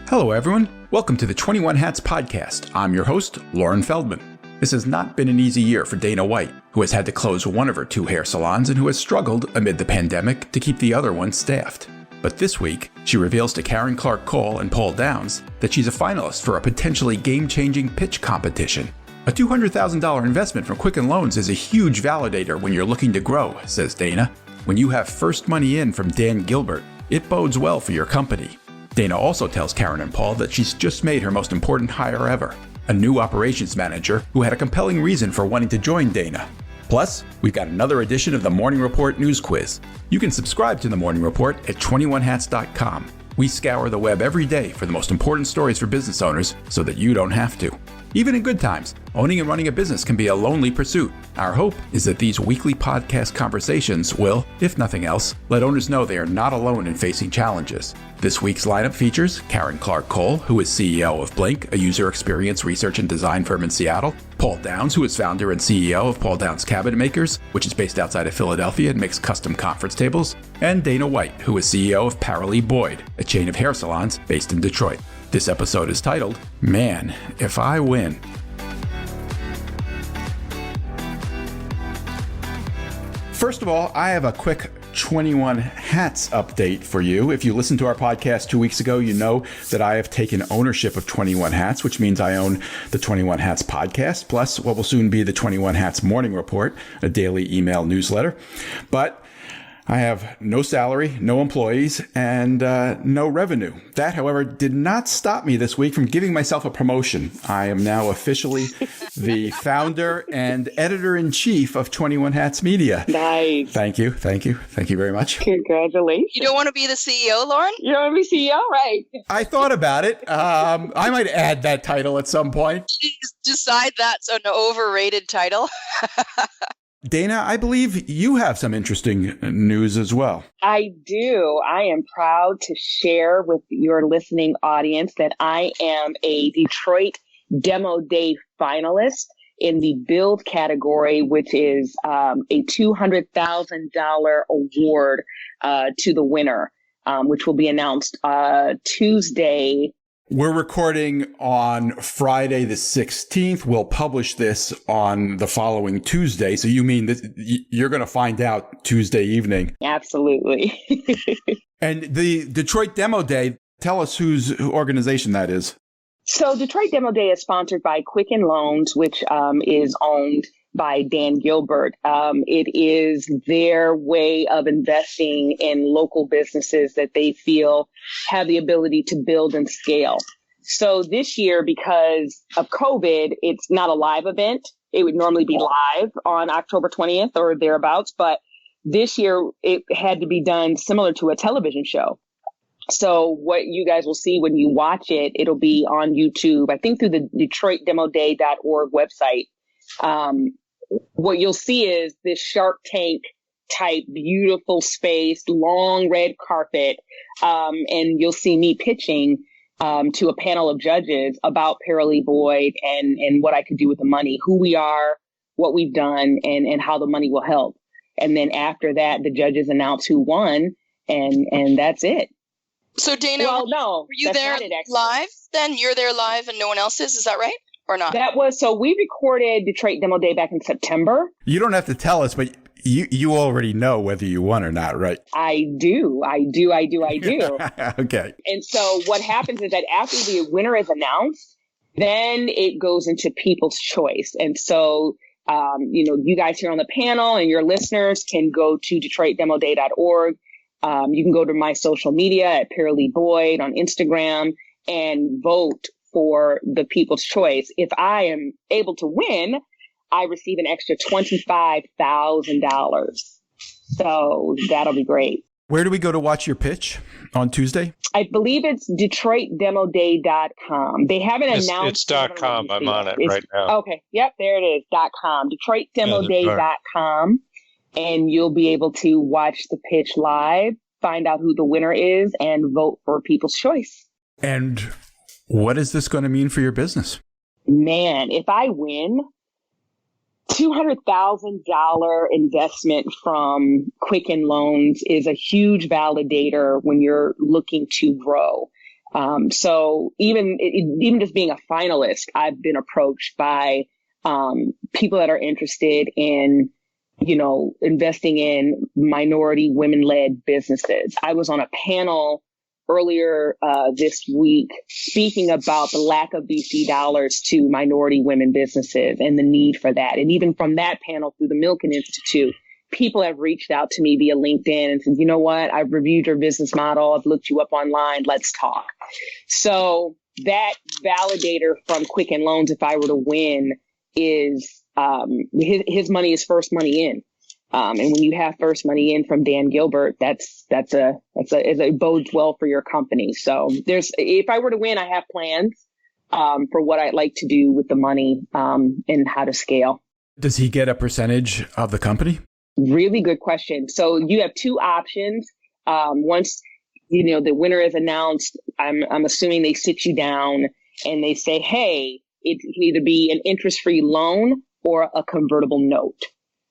Hello, everyone. Welcome to the 21 Hats podcast. I'm your host, Lauren Feldman. This has not been an easy year for Dana White, who has had to close one of her 2 hair salons and who has struggled amid the pandemic to keep the other one staffed. But this week, she reveals to Karen Clark-Cole and Paul Downs that she's a finalist for a potentially game-changing pitch competition. A $200,000 investment from Quicken Loans is a huge validator when you're looking to grow, says Dana. When you have first money in from Dan Gilbert, it bodes well for your company. Dana also tells Karen and Paul that she's just made her most important hire ever, a new operations manager who had a compelling reason for wanting to join Dana. Plus, we've got another edition of the Morning Report News Quiz. You can subscribe to the Morning Report at 21hats.com. We scour the web every day for the most important stories for business owners so that you don't have to. Even in good times, owning and running a business can be a lonely pursuit. Our hope is that these weekly podcast conversations will, if nothing else, let owners know they are not alone in facing challenges. This week's lineup features Karen Clark-Cole, who is CEO of Blink, a user experience research and design firm in Seattle, Paul Downs, who is founder and CEO of Paul Downs Cabinet Makers, which is based outside of Philadelphia and makes custom conference tables, and Dana White, who is CEO of Paralee Boyd, a chain of hair salons based in Detroit. This episode is titled, Man, If I Win. First of all, I have a quick 21 Hats update for you. If you listened to our podcast 2 weeks ago, you know that I have taken ownership of 21 Hats, which means I own the 21 Hats podcast, plus what will soon be the 21 Hats Morning Report, a daily email newsletter. But I have no salary, no employees, and no revenue. That, however, did not stop me this week from giving myself a promotion. I am now officially the founder and editor-in-chief of 21 Hats Media. Nice. Thank you. Thank you. Thank you very much. Congratulations. You don't want to be the CEO, Lauren? You don't want to be CEO, right? I thought about it. I might add that title at some point. Please decide that's an overrated title. Dana, I believe you have some interesting news as well. I do. I am proud to share with your listening audience that I am a Detroit Demo Day finalist in the Build category, which is a $200,000 award to the winner, which will be announced Tuesday. We're recording on Friday the 16th. We'll publish this on the following Tuesday. So you mean that you're going to find out Tuesday evening? Absolutely. And the Detroit Demo Day, tell us whose organization that is. So Detroit Demo Day is sponsored by Quicken Loans, which is owned by Dan Gilbert. It is their way of investing in local businesses that they feel have the ability to build and scale. So this year, because of COVID, it's not a live event. It would normally be live on October 20th or thereabouts. But this year, it had to be done similar to a television show. So what you guys will see when you watch it, it'll be on YouTube, I think through the DetroitDemoDay.org website. What you'll see is this Shark Tank type beautiful space, long red carpet, and you'll see me pitching to a panel of judges about Paralee Boyd and what I could do with the money, who we are, what we've done, and how the money will help. And then after that, the judges announce who won, and that's it. So Dana, were you there live then? You're there live and no one else is that right? Or not? So we recorded Detroit Demo Day back in September. You don't have to tell us, but you already know whether you won or not, right? I do. Okay. And so what happens is that after the winner is announced, then it goes into people's choice. And so, you guys here on the panel and your listeners can go to DetroitDemoDay.org. You can go to my social media at Paralee Boyd on Instagram and vote for the people's choice. If I am able to win, I receive an extra $25,000. So that'll be great. Where do we go to watch your pitch on Tuesday? I believe it's DetroitDemoDay.com. They haven't announced. It's .com. I'm on it right now. Okay. Yep. There it is. .com. DetroitDemoDay.com. And you'll be able to watch the pitch live, find out who the winner is, and vote for people's choice. And what is this going to mean for your business? Man, if I win, $200,000 investment from Quicken Loans is a huge validator when you're looking to grow. So even just being a finalist, I've been approached by people that are interested in, investing in minority women-led businesses. I was on a panel earlier this week speaking about the lack of VC dollars to minority women businesses and the need for that. And even from that panel through the Milken Institute, people have reached out to me via LinkedIn and said, you know what, I've reviewed your business model. I've looked you up online. Let's talk. So that validator from Quicken Loans, if I were to win, is his money is first money in. And when you have first money in from Dan Gilbert, it bodes well for your company. So if I were to win, I have plans for what I'd like to do with the money and how to scale. Does he get a percentage of the company? Really good question. So you have two options. Once the winner is announced, I'm assuming they sit you down and they say, hey, it can either be an interest-free loan or a convertible note.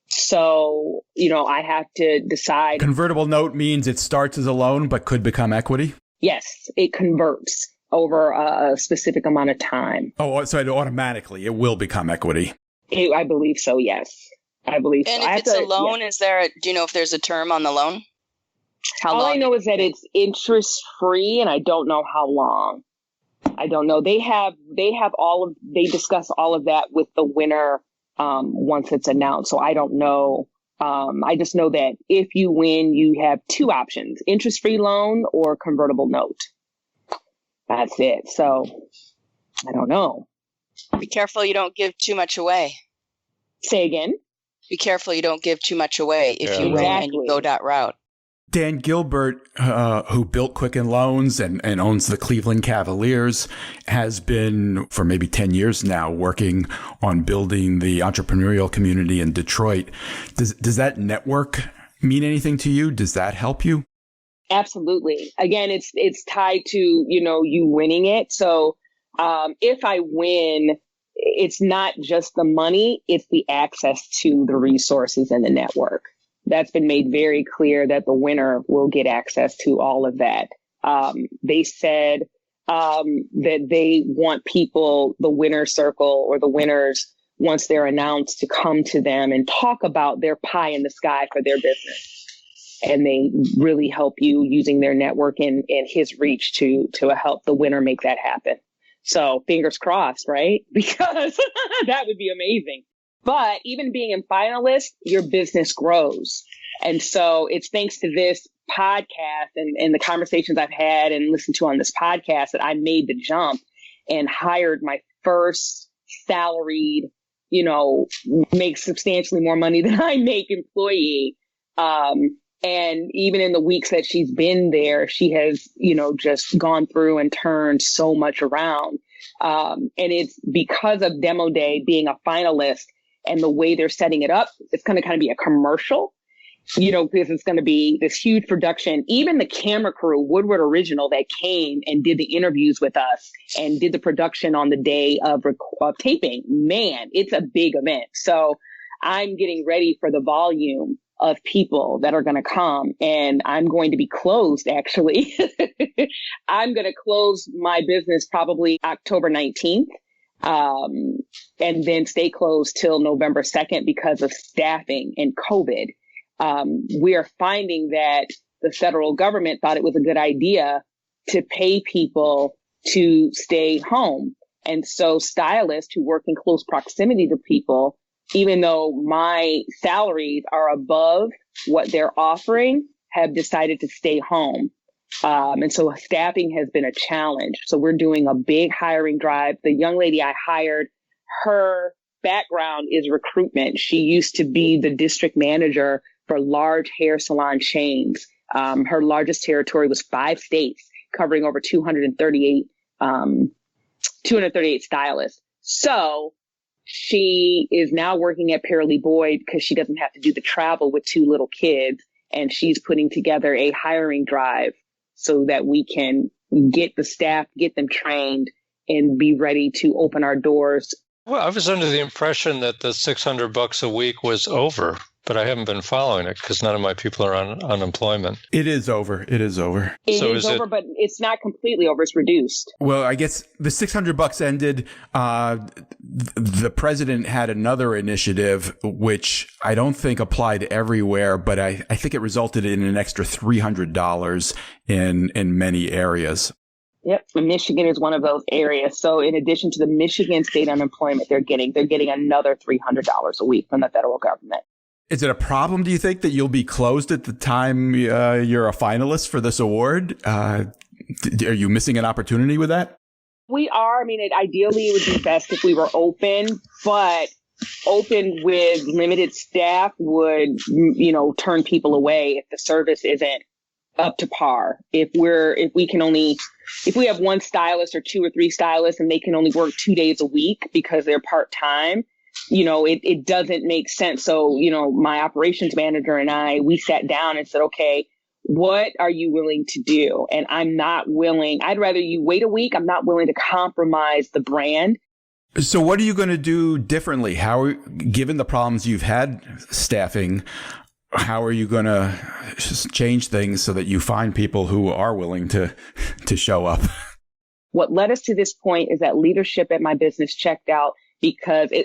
So, I have to decide. Convertible note means it starts as a loan but could become equity? Yes, it converts over a specific amount of time. Oh, so it will become equity? I believe so, yes. I believe so. And if it's a loan, do you know if there's a term on the loan? All I know is that it's interest-free, and I don't know how long. I don't know. They discuss all of that with the winner once it's announced. So I don't know. I just know that if you win, you have two options: interest-free loan or convertible note. That's it. So I don't know. Be careful you don't give too much away. Say again? Be careful you don't give too much away if you win and you go that route. Dan Gilbert, who built Quicken Loans and owns the Cleveland Cavaliers, has been for maybe 10 years now working on building the entrepreneurial community in Detroit. Does that network mean anything to you? Does that help you? Absolutely. Again, it's tied to, you winning it. So if I win, it's not just the money, it's the access to the resources and the network. That's been made very clear that the winner will get access to all of that. They said that they want people, the winner circle or the winners, once they're announced, to come to them and talk about their pie in the sky for their business. And they really help you using their network and his reach to help the winner make that happen. So fingers crossed, right? Because that would be amazing. But even being in finalist, your business grows. And so it's thanks to this podcast and the conversations I've had and listened to on this podcast that I made the jump and hired my first salaried, make substantially more money than I make employee. And even in the weeks that she's been there, she has, just gone through and turned so much around. And it's because of Demo Day being a finalist and the way they're setting it up. It's going to kind of be a commercial, because it's going to be this huge production. Even the camera crew, Woodward Original, that came and did the interviews with us and did the production on the day of taping, man, it's a big event. So I'm getting ready for the volume of people that are going to come, and I'm going to be closed, actually. I'm going to close my business probably October 19th. And then stay closed till November 2nd because of staffing and COVID. We are finding that the federal government thought it was a good idea to pay people to stay home. And so stylists who work in close proximity to people, even though my salaries are above what they're offering, have decided to stay home. And so staffing has been a challenge. So we're doing a big hiring drive. The young lady I hired, her background is recruitment. She used to be the district manager for large hair salon chains. Her largest territory was 5 states, covering over 238 stylists. So she is now working at Pearly Boyd because she doesn't have to do the travel with 2 little kids. And she's putting together a hiring drive so that we can get the staff, get them trained, and be ready to open our doors. Well, I was under the impression that the $600 a week was over. but I haven't been following it because none of my people are on unemployment. It is over. It is over. It is over, but it's not completely over. It's reduced. Well, I guess the $600 ended. The president had another initiative, which I don't think applied everywhere, but I think it resulted in an extra $300 in many areas. Yep. Michigan is one of those areas. So in addition to the Michigan state unemployment they're getting another $300 a week from the federal government. Is it a problem, do you think, that you'll be closed at the time you're a finalist for this award? Are you missing an opportunity with that? We are. I mean, ideally, it would be best if we were open, but open with limited staff would, turn people away if the service isn't up to par. If we have one stylist or two or three stylists and they can only work 2 days a week because they're part-time, it doesn't make sense. So, my operations manager and we sat down and said, okay, what are you willing to do? And I'm not willing. I'd rather you wait a week. I'm not willing to compromise the brand. So what are you going to do differently? Given the problems you've had staffing, how are you going to change things so that you find people who are willing to show up? What led us to this point is that leadership at my business checked out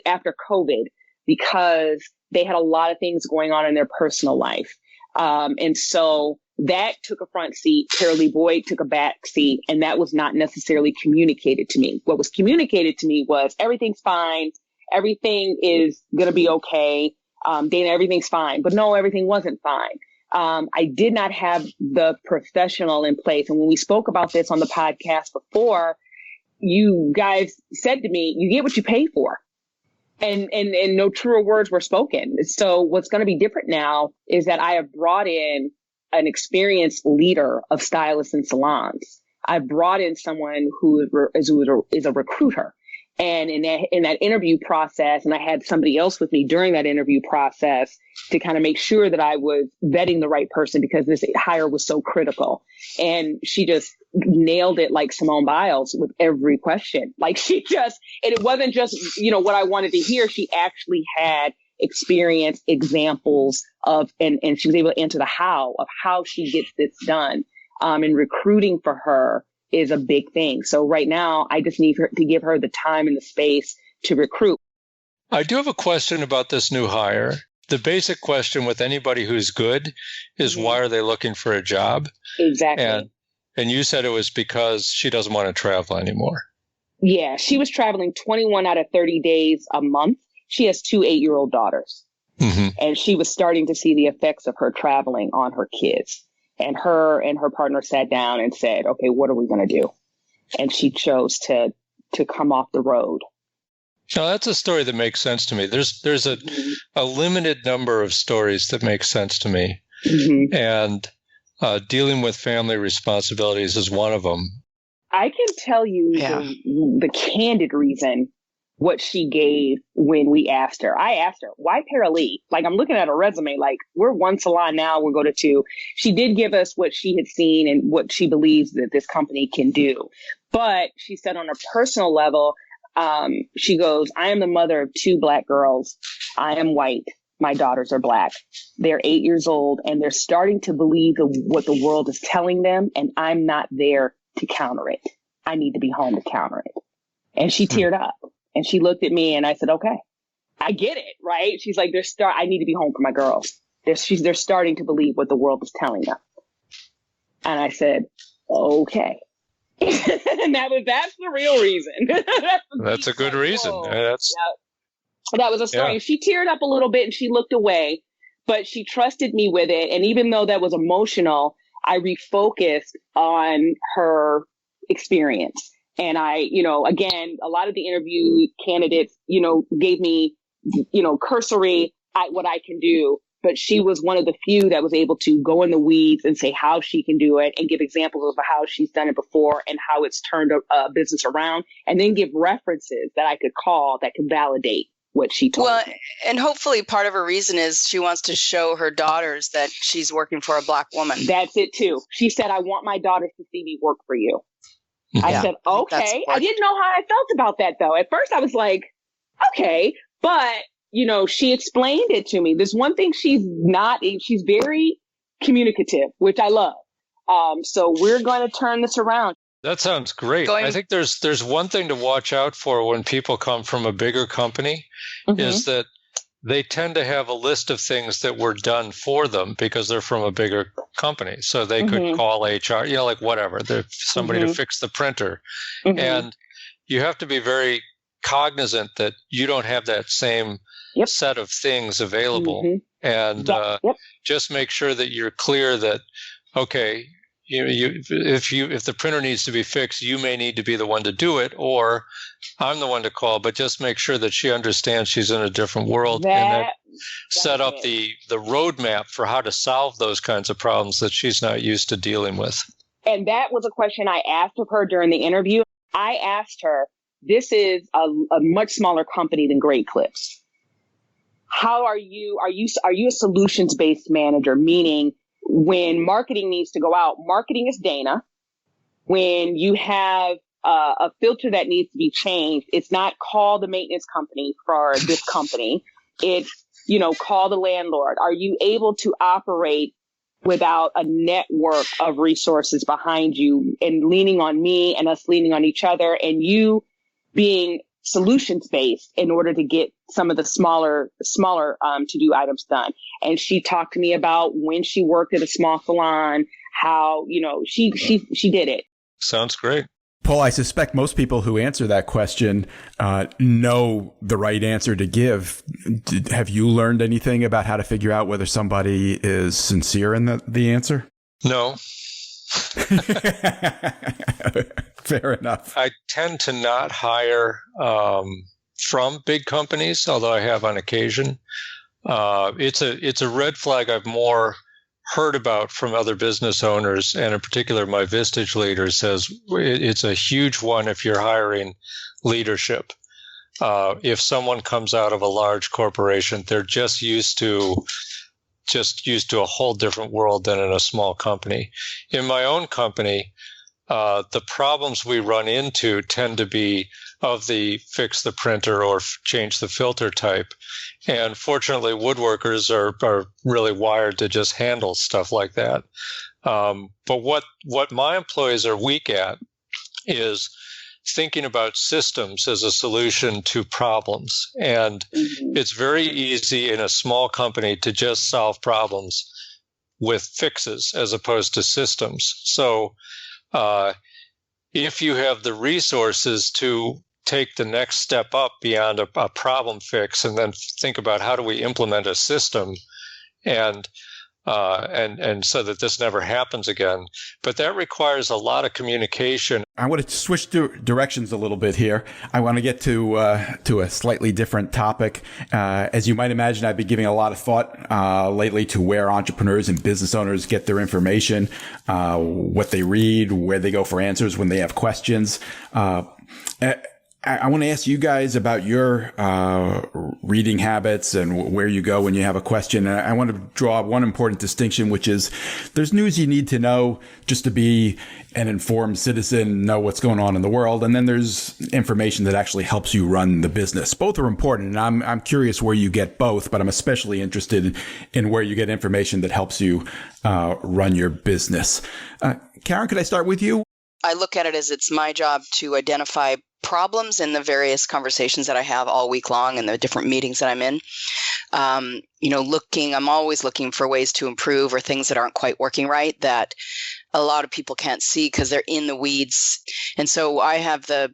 after COVID, because they had a lot of things going on in their personal life. And so that took a front seat. Carolee Boyd took a back seat, and that was not necessarily communicated to me. What was communicated to me was everything's fine. Everything is going to be okay. Dana, everything's fine. But no, everything wasn't fine. I did not have the professional in place. And when we spoke about this on the podcast before, you guys said to me, you get what you pay for. And no truer words were spoken. So what's going to be different now is that I have brought in an experienced leader of stylists and salons. I brought in someone who is a recruiter. And in that interview process, and I had somebody else with me during that interview process to kind of make sure that I was vetting the right person, because this hire was so critical. And she just nailed it like Simone Biles with every question. Like and it wasn't just, what I wanted to hear. She actually had experience, examples of, and she was able to answer the how of how she gets this done. And recruiting for her is a big thing. So right now, I just need to give her the time and the space to recruit. I do have a question about this new hire. The basic question with anybody who's good is, why are they looking for a job? Exactly. And you said it was because she doesn't want to travel anymore. Yeah, she was traveling 21 out of 30 days a month. She has 2 8-year-old daughters. Mm-hmm. And she was starting to see the effects of her traveling on her kids. And her partner sat down and said, okay, what are we going to do? And she chose to come off the road. Now, that's a story that makes sense to me. There's a limited number of stories that make sense to me. Mm-hmm. And dealing with family responsibilities is one of them. I can tell you the candid reason what she gave when we asked her. I asked her, why Paralee? Like, I'm looking at her resume, like, we're one salon now, we'll go to 2. She did give us what she had seen and what she believes that this company can do. But she said on a personal level, she goes, I am the mother of 2 Black girls. I am white. My daughters are Black. They're 8 years old, and they're starting to believe what the world is telling them, and I'm not there to counter it. I need to be home to counter it. And she teared up. And she looked at me and I said, okay, I get it, right? She's like, I need to be home for my girls. They're starting to believe what the world is telling them. And I said, okay. And that's the real reason. That's a good reason. That was a story. Yeah. She teared up a little bit and she looked away, but she trusted me with it. And even though that was emotional, I refocused on her experience. And I, again, a lot of the interview candidates, gave me, cursory what I can do. But she was one of the few that was able to go in the weeds and say how she can do it and give examples of how she's done it before and how it's turned a business around, and then give references that I could call that could validate what she told me. And hopefully part of her reason is she wants to show her daughters that she's working for a Black woman. That's it too. She said, I want my daughters to see me work for you. I said, okay. I didn't know how I felt about that, though. At first, I was like, okay. But she explained it to me. There's one thing she's very communicative, which I love. So we're going to turn this around. That sounds great. I think there's one thing to watch out for when people come from a bigger company is that they tend to have a list of things that were done for them because they're from a bigger company. So they could call HR, like whatever, somebody to fix the printer. And you have to be very cognizant that you don't have that same set of things available. And just make sure that you're clear that, okay, if the printer needs to be fixed, you may need to be the one to do it, or I'm the one to call. But just make sure that she understands she's in a different world, and that set up the roadmap for how to solve those kinds of problems that she's not used to dealing with. And that was a question I asked of her during the interview. I asked her, "This is a much smaller company than Great Clips. How are you? Are you a solutions-based manager? Meaning, when marketing needs to go out, marketing is Dana. When you have a filter that needs to be changed, it's not call the maintenance company for this company. It's, call the landlord. Are you able to operate without a network of resources behind you and leaning on me and us leaning on each other and you being solutions-based in order to get some of the smaller to-do items done?" And she talked to me about when she worked at a small salon, how, she did it. Sounds great. Paul, I suspect most people who answer that question know the right answer to give. Have you learned anything about how to figure out whether somebody is sincere in the answer? No. Fair enough. I tend to not hire from big companies, although I have on occasion. It's a red flag I've more heard about from other business owners, and in particular my Vistage leaders, says it's a huge one if you're hiring leadership. If someone comes out of a large corporation, they're just used to a whole different world than in a small company. In my own company, the problems we run into tend to be of the fix the printer or change the filter type. And fortunately, woodworkers are really wired to just handle stuff like that. But what my employees are weak at is thinking about systems as a solution to problems. And it's very easy in a small company to just solve problems with fixes as opposed to systems. So if you have the resources to take the next step up beyond a problem fix and then think about how do we implement a system and so that this never happens again. But that requires a lot of communication. I want to switch directions a little bit here. I want to get to a slightly different topic. As you might imagine, I've been giving a lot of thought lately to where entrepreneurs and business owners get their information, what they read, where they go for answers when they have questions. I want to ask you guys about your reading habits and where you go when you have a question. And I want to draw one important distinction, which is there's news you need to know just to be an informed citizen, know what's going on in the world. And then there's information that actually helps you run the business. Both are important. And I'm curious where you get both, but I'm especially interested in where you get information that helps you run your business. Karen, could I start with you? I look at it as it's my job to identify problems in the various conversations that I have all week long and the different meetings that I'm in. I'm always looking for ways to improve or things that aren't quite working right that a lot of people can't see because they're in the weeds. And so I have the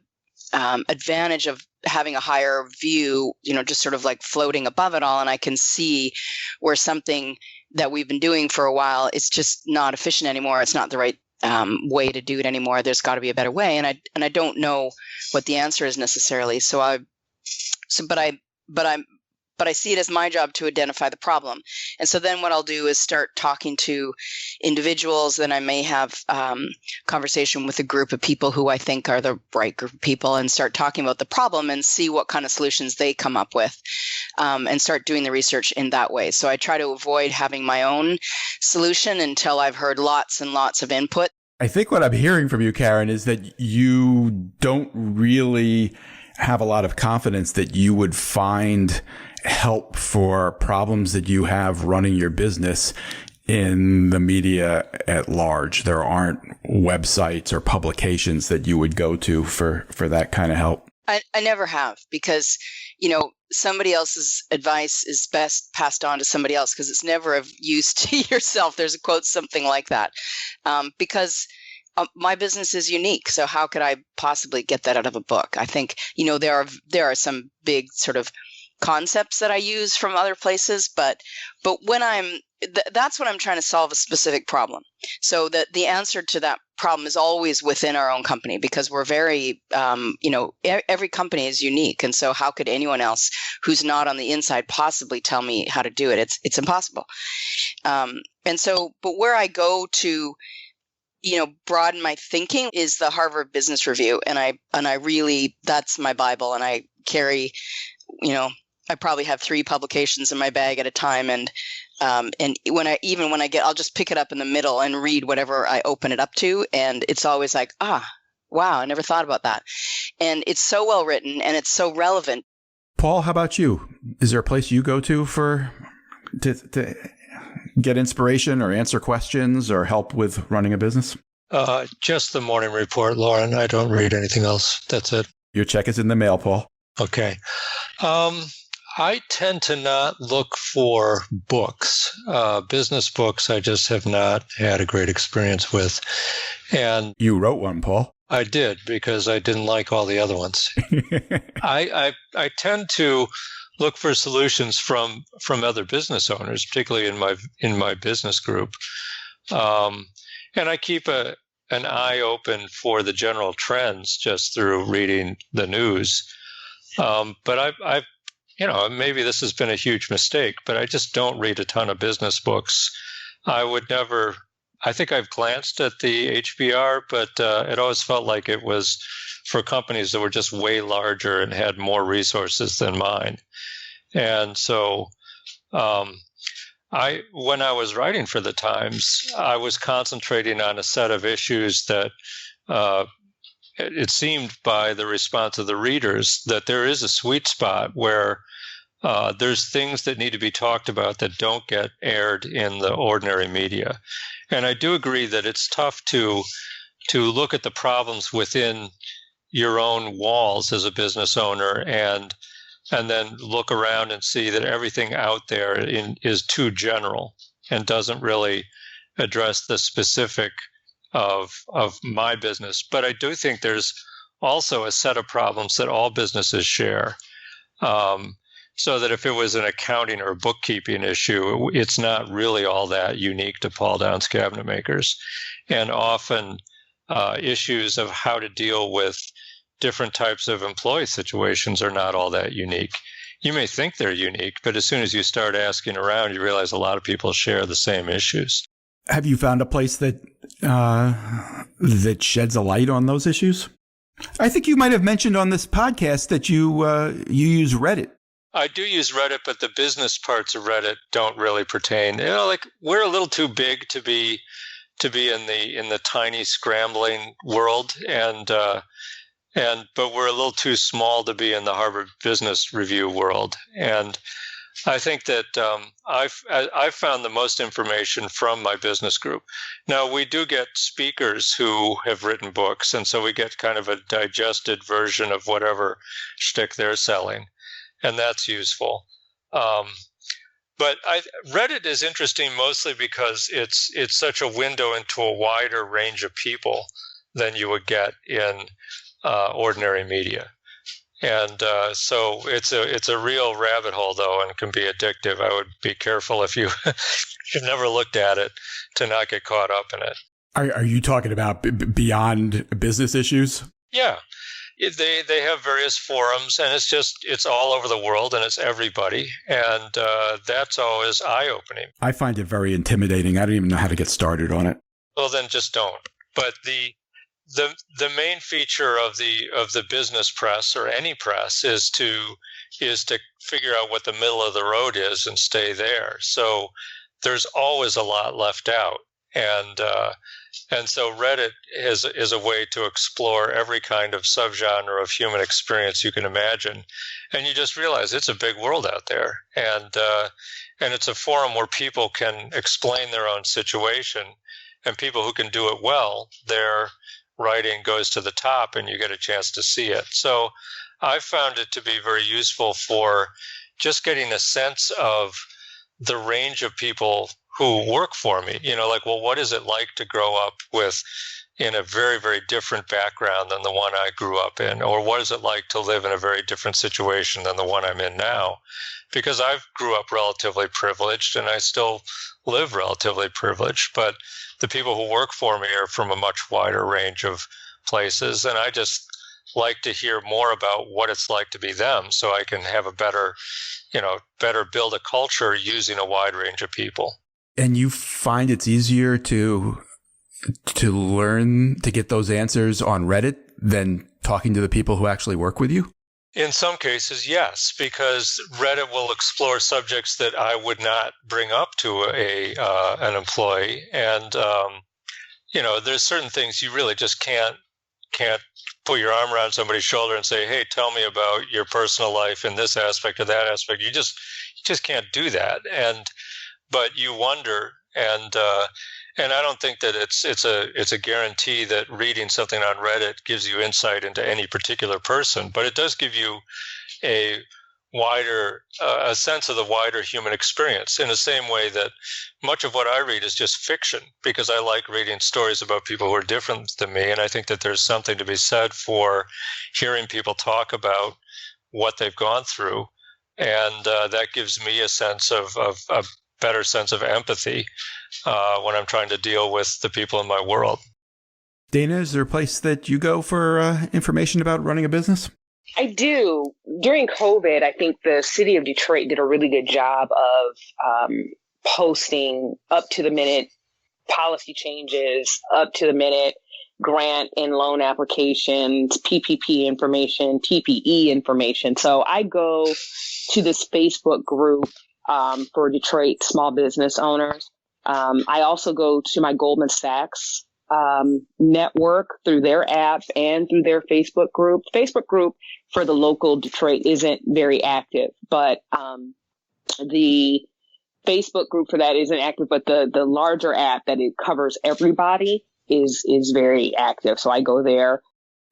advantage of having a higher view, just sort of like floating above it all. And I can see where something that we've been doing for a while is just not efficient anymore. It's not the right way to do it anymore. There's got to be a better way, and I don't know what the answer is necessarily. But I see it as my job to identify the problem. And so then what I'll do is start talking to individuals. Then I may have conversation with a group of people who I think are the right group of people and start talking about the problem and see what kind of solutions they come up with and start doing the research in that way. So I try to avoid having my own solution until I've heard lots and lots of input. I think what I'm hearing from you, Karen, is that you don't really have a lot of confidence that you would find help for problems that you have running your business in the media at large? There aren't websites or publications that you would go to for that kind of help? I never have, because, somebody else's advice is best passed on to somebody else, because it's never of use to yourself. There's a quote, something like that, because my business is unique. So how could I possibly get that out of a book? I think, there are some big sort of concepts that I use from other places, but when that's when I'm trying to solve a specific problem. So that the answer to that problem is always within our own company, because we're very, every company is unique. And so how could anyone else who's not on the inside possibly tell me how to do it? It's impossible. But where I go to, broaden my thinking is the Harvard Business Review. And I really, that's my Bible. And I carry, I probably have 3 publications in my bag at a time. And when I get, I'll just pick it up in the middle and read whatever I open it up to. And it's always like, wow, I never thought about that. And it's so well written and it's so relevant. Paul, how about you? Is there a place you go to to get inspiration or answer questions or help with running a business? Just the morning report, Lauren. I don't read anything else. That's it. Your check is in the mail, Paul. Okay. I tend to not look for books. Business books, I just have not had a great experience with. And you wrote one, Paul. I did, because I didn't like all the other ones. I tend to look for solutions from other business owners, particularly in my business group. And I keep an eye open for the general trends just through reading the news. But I've maybe this has been a huge mistake, but I just don't read a ton of business books. I think I've glanced at the HBR, but it always felt like it was for companies that were just way larger and had more resources than mine. And so when I was writing for the Times, I was concentrating on a set of issues that it seemed by the response of the readers that there is a sweet spot where there's things that need to be talked about that don't get aired in the ordinary media. And I do agree that it's tough to look at the problems within your own walls as a business owner and then look around and see that everything out there is too general and doesn't really address the specific of my business. But I do think there's also a set of problems that all businesses share. So that if it was an accounting or bookkeeping issue, it's not really all that unique to Paul Downs Cabinet Makers. And often issues of how to deal with different types of employee situations are not all that unique. You may think they're unique, but as soon as you start asking around, you realize a lot of people share the same issues. Have you found a place that sheds a light on those issues? I think you might have mentioned on this podcast that you use Reddit. I do use Reddit, but the business parts of Reddit don't really pertain. We're a little too big to be in the tiny scrambling world, but we're a little too small to be in the Harvard Business Review world. And I think that I've found the most information from my business group. Now, we do get speakers who have written books, and so we get kind of a digested version of whatever shtick they're selling. And that's useful. But Reddit is interesting mostly because it's such a window into a wider range of people than you would get in ordinary media. And so it's a real rabbit hole, though, and can be addictive. I would be careful if you've never looked at it to not get caught up in it. Are you talking about beyond business issues? Yeah. They have various forums, and it's all over the world, and it's everybody, and that's always eye-opening. I find it very intimidating. I don't even know how to get started on it. Well, then just don't. But the main feature of the business press or any press is to figure out what the middle of the road is and stay there. So there's always a lot left out. And so Reddit is a way to explore every kind of subgenre of human experience you can imagine. And you just realize it's a big world out there. And it's a forum where people can explain their own situation, and people who can do it well, their writing goes to the top and you get a chance to see it. So I found it to be very useful for just getting a sense of the range of people who work for me. Like, well, what is it like to grow up in a very, very different background than the one I grew up in? Or what is it like to live in a very different situation than the one I'm in now? Because I grew up relatively privileged and I still live relatively privileged, but the people who work for me are from a much wider range of places. And I just like to hear more about what it's like to be them, so I can have a better build a culture using a wide range of people. And you find it's easier to learn to get those answers on Reddit than talking to the people who actually work with you? In some cases, yes, because Reddit will explore subjects that I would not bring up to an employee, and there's certain things you really just can't put your arm around somebody's shoulder and say, "Hey, tell me about your personal life in this aspect or that aspect." You just can't do that, but you wonder, and I don't think that it's a guarantee that reading something on Reddit gives you insight into any particular person, but it does give you a sense of the wider human experience, in the same way that much of what I read is just fiction, because I like reading stories about people who are different than me, and I think that there's something to be said for hearing people talk about what they've gone through, and that gives me a sense of a better sense of empathy when I'm trying to deal with the people in my world. Dana, is there a place that you go for information about running a business? I do. During COVID, I think the city of Detroit did a really good job of posting up-to-the-minute policy changes, up-to-the-minute grant and loan applications, PPP information, TPE information. So I go to this Facebook group for Detroit small business owners. I also go to my Goldman Sachs network through their app and through their Facebook group. Facebook group for the local Detroit isn't very active, but the Facebook group for that isn't active, but the larger app that it covers everybody is very active. So I go there.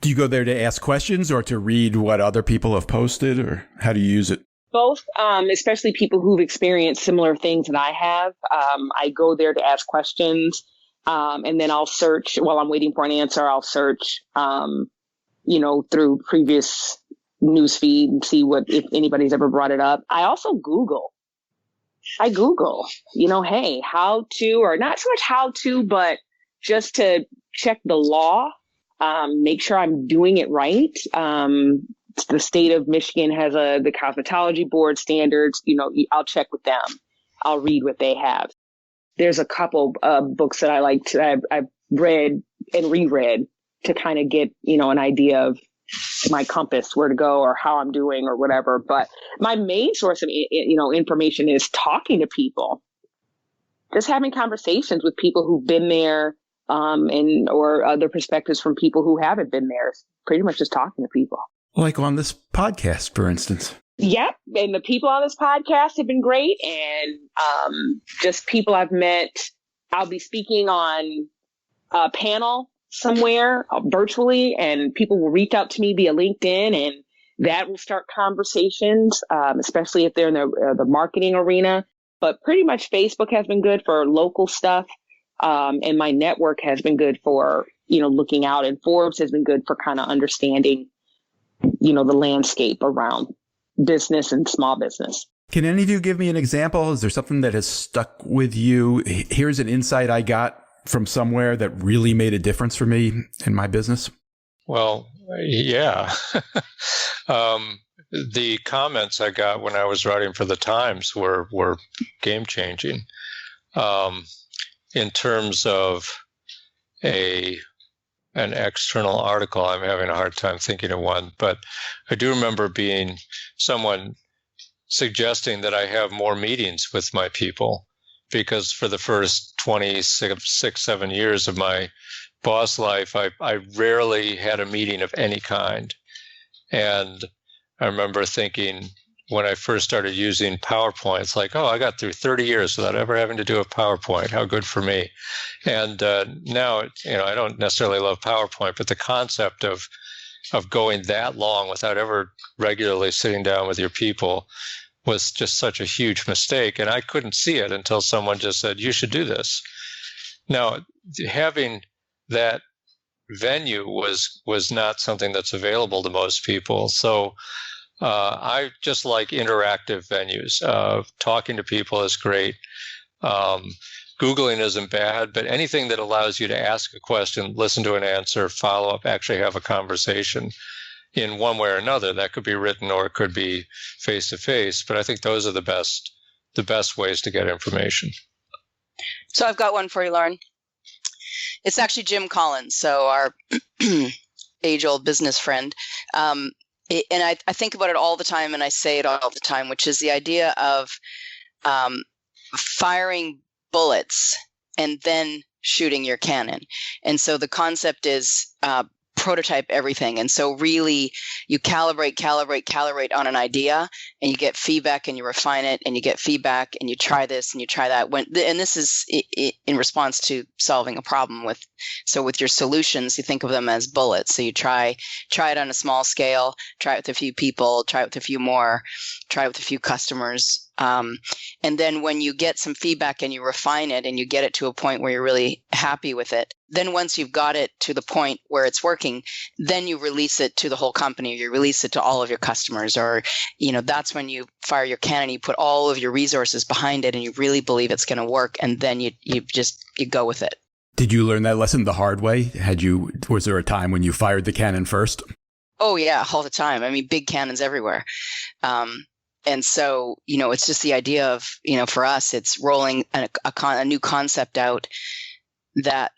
Do you go there to ask questions or to read what other people have posted, or how do you use it? Both, especially people who've experienced similar things that I have. I go there to ask questions. And then I'll search while I'm waiting for an answer. I'll search, through previous newsfeed and see if anybody's ever brought it up. I also Google. Hey, how to, or not so much how to, but just to check the law, make sure I'm doing it right. The state of Michigan has the cosmetology board standards. I'll check with them. I'll read what they have. There's a couple books that I like to, I've read and reread to kind of get, an idea of my compass, where to go or how I'm doing or whatever. But my main source of, information is talking to people, just having conversations with people who've been there, or other perspectives from people who haven't been there. Pretty much just talking to people. Like on this podcast, for instance. Yep. And the people on this podcast have been great. And just people I've met. I'll be speaking on a panel somewhere virtually, and people will reach out to me via LinkedIn, and that will start conversations, especially if they're in the marketing arena. But pretty much Facebook has been good for local stuff. And my network has been good for, looking out, and Forbes has been good for kind of understanding, the landscape around business and small business. Can any of you give me an example? Is there something that has stuck with you? Here's an insight I got from somewhere that really made a difference for me in my business. Well, yeah. The comments I got when I was writing for the Times were game changing. In terms of an external article, I'm having a hard time thinking of one, but I do remember being someone suggesting that I have more meetings with my people because for the first 26, 7 years of my boss life, I rarely had a meeting of any kind. And I remember thinking when I first started using PowerPoint, it's like, oh, I got through 30 years without ever having to do a PowerPoint. How good for me. And now, I don't necessarily love PowerPoint, but the concept of going that long without ever regularly sitting down with your people was just such a huge mistake. And I couldn't see it until someone just said, you should do this. Now, having that venue was not something that's available to most people. So I just like interactive venues. Talking to people is great. Googling isn't bad, but anything that allows you to ask a question, listen to an answer, follow up, actually have a conversation in one way or another. That could be written or it could be face to face, but I think those are the best ways to get information. So I've got one for you, Lauren. It's actually Jim Collins, so our age-old business friend. And I think about it all the time, and I say it all the time, which is the idea of firing bullets and then shooting your cannon. And so the concept is prototype everything. And so really you calibrate on an idea, and you get feedback and you refine it, and you get feedback and you try this and you try that. And this is in response to solving a problem with your solutions, you think of them as bullets. So you try it on a small scale, try it with a few people, try it with a few more, try it with a few customers. And then when you get some feedback and you refine it and you get it to a point where you're really happy with it, then once you've got it to the point where it's working, then you release it to the whole company, or you release it to all of your customers, or, that's when you fire your cannon, you put all of your resources behind it and you really believe it's going to work. And then you go with it. Did you learn that lesson the hard way? Was there a time when you fired the cannon first? Oh yeah, all the time. I mean, big cannons everywhere. And so, it's just the idea of, for us, it's rolling a new concept out that,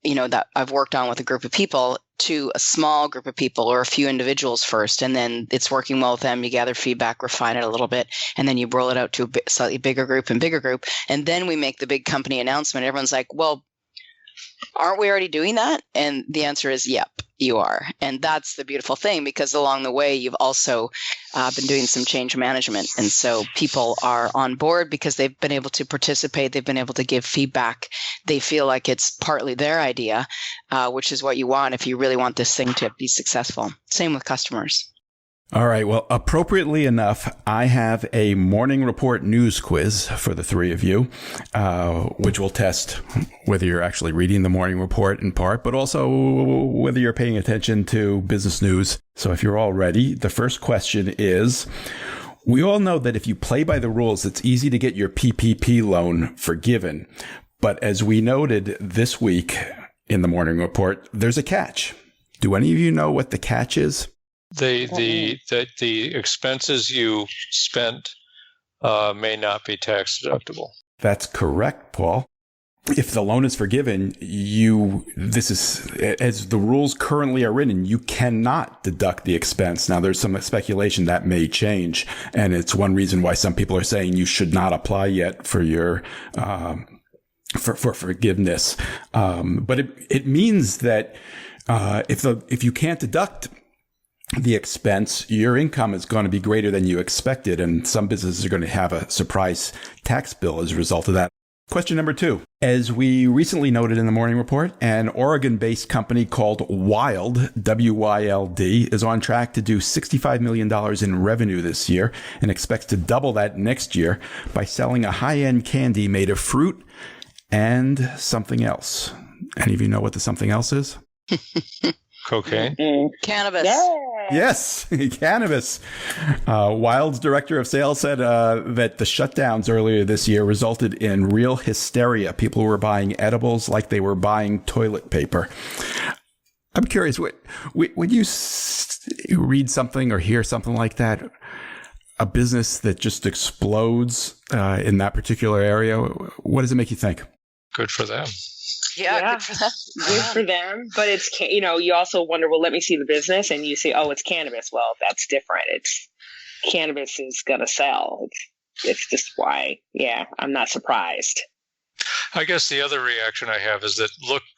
that I've worked on with a group of people to a small group of people or a few individuals first. And then it's working well with them. You gather feedback, refine it a little bit, and then you roll it out to a slightly bigger group. And then we make the big company announcement. Everyone's like, well, aren't we already doing that? And the answer is, yep, you are. And that's the beautiful thing, because along the way, you've also been doing some change management. And so people are on board because they've been able to participate. They've been able to give feedback. They feel like it's partly their idea, which is what you want if you really want this thing to be successful. Same with customers. All right. Well, appropriately enough, I have a morning report news quiz for the three of you, which will test whether you're actually reading the morning report in part, but also whether you're paying attention to business news. So if you're all ready, the first question is, we all know that if you play by the rules, it's easy to get your PPP loan forgiven. But as we noted this week in the morning report, there's a catch. Do any of you know what the catch is? The expenses you spent may not be tax deductible. That's correct, Paul. If the loan is forgiven, this is, as the rules currently are written, you cannot deduct the expense. Now, there's some speculation that may change, and it's one reason why some people are saying you should not apply yet for your for forgiveness. But it means that if you can't deduct the expense, your income is going to be greater than you expected, and some businesses are going to have a surprise tax bill as a result of that. Question number 2. As we recently noted in the morning report, an Oregon-based company called Wyld, W-Y-L-D, is on track to do $65 million in revenue this year and expects to double that next year by selling a high-end candy made of fruit and something else. Any of you know what the something else is? Cocaine? Cannabis. Yeah. Yes, cannabis. Wyld's director of sales said that the shutdowns earlier this year resulted in real hysteria. People were buying edibles like they were buying toilet paper. I'm curious, when you read something or hear something like that, a business that just explodes in that particular area, what does it make you think? Good for them. Yeah, good for them. Good for them. But it's, you also wonder, well, let me see the business, and you see, oh, it's cannabis. Well, that's different. Cannabis is going to sell. It's just why, I'm not surprised. I guess the other reaction I have is that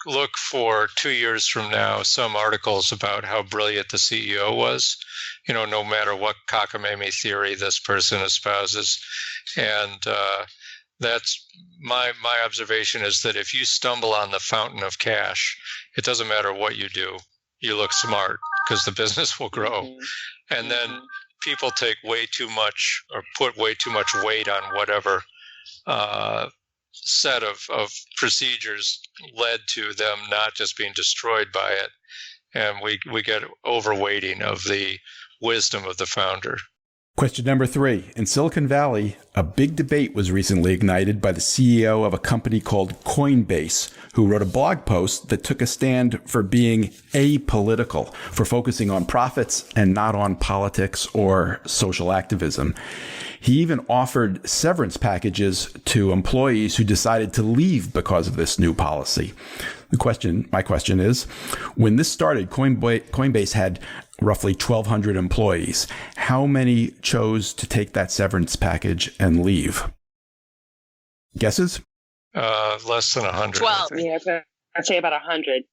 look for 2 years from now some articles about how brilliant the CEO was, no matter what cockamamie theory this person espouses. And that's my observation is that if you stumble on the fountain of cash, it doesn't matter what you do. You look smart because the business will grow. Mm-hmm. And then people take way too much or put way too much weight on whatever set of procedures led to them not just being destroyed by it. And we get overweighting of the wisdom of the founder. Question number 3. In Silicon Valley, a big debate was recently ignited by the CEO of a company called Coinbase, who wrote a blog post that took a stand for being apolitical, for focusing on profits and not on politics or social activism. He even offered severance packages to employees who decided to leave because of this new policy. My question is, when this started, Coinbase had roughly 1,200 employees. How many chose to take that severance package and leave? Guesses? Less than 100. 12. Yeah, I'd say about 100.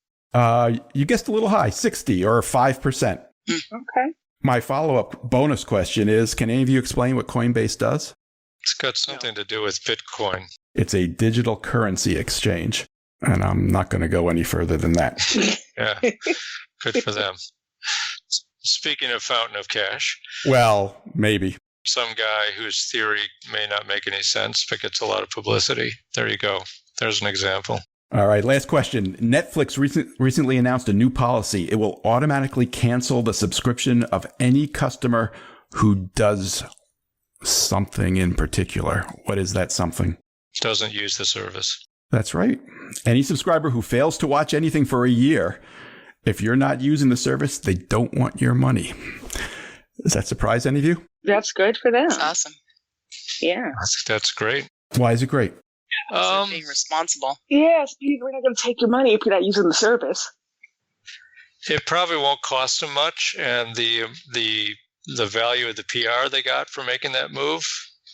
You guessed a little high, 60 or 5%. Okay. My follow-up bonus question is, can any of you explain what Coinbase does? It's got something to do with Bitcoin. It's a digital currency exchange. And I'm not going to go any further than that. Yeah, good for them. Speaking of fountain of cash. Well, maybe. Some guy whose theory may not make any sense, but gets a lot of publicity. There you go. There's an example. All right, last question. Netflix recently announced a new policy. It will automatically cancel the subscription of any customer who does something in particular. What is that something? Doesn't use the service. That's right. Any subscriber who fails to watch anything for a year, if you're not using the service, they don't want your money. Does that surprise any of you? That's good for them. That's awesome. Yeah. That's great. Why is it great? Being responsible. Yes, we're not going to take your money if you're not using the service. It probably won't cost them much, and the value of the PR they got for making that move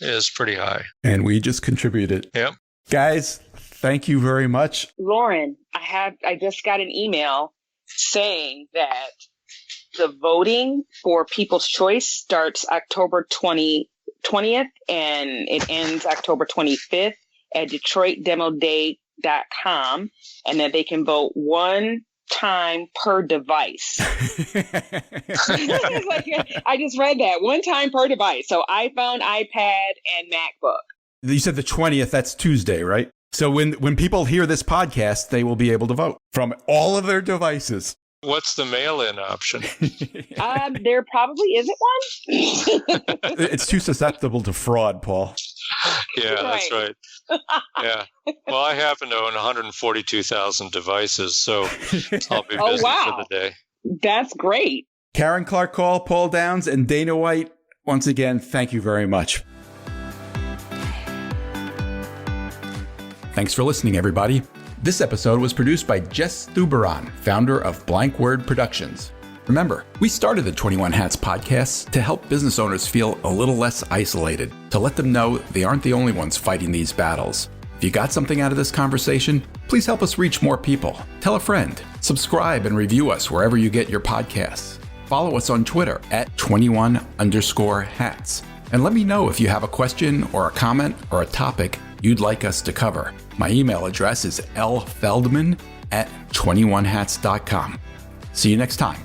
is pretty high. And we just contributed. Yep. Guys, thank you very much. Lauren, I just got an email saying that the voting for People's Choice starts October 20th and it ends October 25th at DetroitDemoDay.com, and that they can vote one time per device. I just read that. One time per device. So iPhone, iPad, and MacBook. You said the 20th, that's Tuesday, right? So when people hear this podcast, they will be able to vote from all of their devices. What's the mail-in option? There probably isn't one. It's too susceptible to fraud, Paul. Yeah, that's right. Yeah. Well, I happen to own 142,000 devices, so I'll be busy for the day. That's great. Karen Clark-Call, Paul Downs, and Dana White, once again, thank you very much. Thanks for listening, everybody. This episode was produced by Jess Thuberon, founder of Blank Word Productions. Remember, we started the 21 Hats podcast to help business owners feel a little less isolated, to let them know they aren't the only ones fighting these battles. If you got something out of this conversation, please help us reach more people. Tell a friend, subscribe and review us wherever you get your podcasts. Follow us on Twitter at 21_hats. And let me know if you have a question or a comment or a topic you'd like us to cover. My email address is lfeldman@21hats.com. See you next time.